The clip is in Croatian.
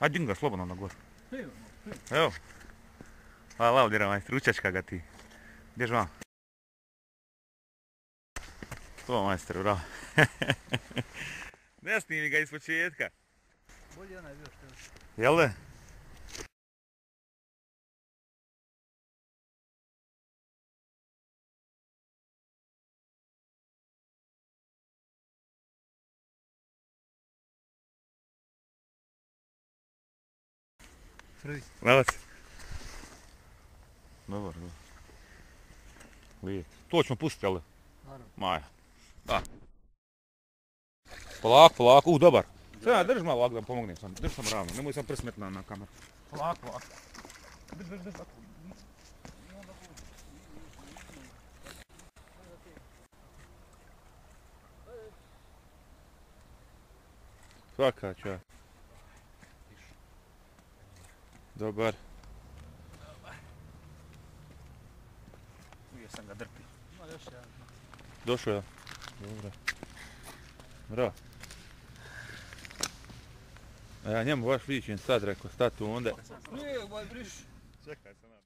Ajde, digni ga slobodno na gor. Evo. Hvala, ovdje majster, učačka ga ti. Gdješ vam? To majster, bravo. Ne snimi ga iz početka. Bolje onaj bio što je. Jel da? Prvi. Levac. Dobar, dobar. Lijep. To ćemo pustiti, jel da? Naravno. Maja. Da. Polako, polako. Dobar. Sve, drži malo ovako da pomognem sam. Drži sam ravno. Nemoj sam prst metna na kameru. Polako, polako. Drži. Svaka čast. Dobar. Uvijek sam ga drpio. Ima još jedan. Došao je. Dobro. Bravo. A ja njemu baš vidićem sad rekao, statu onda. Nije, boj briš. Čekaj sam.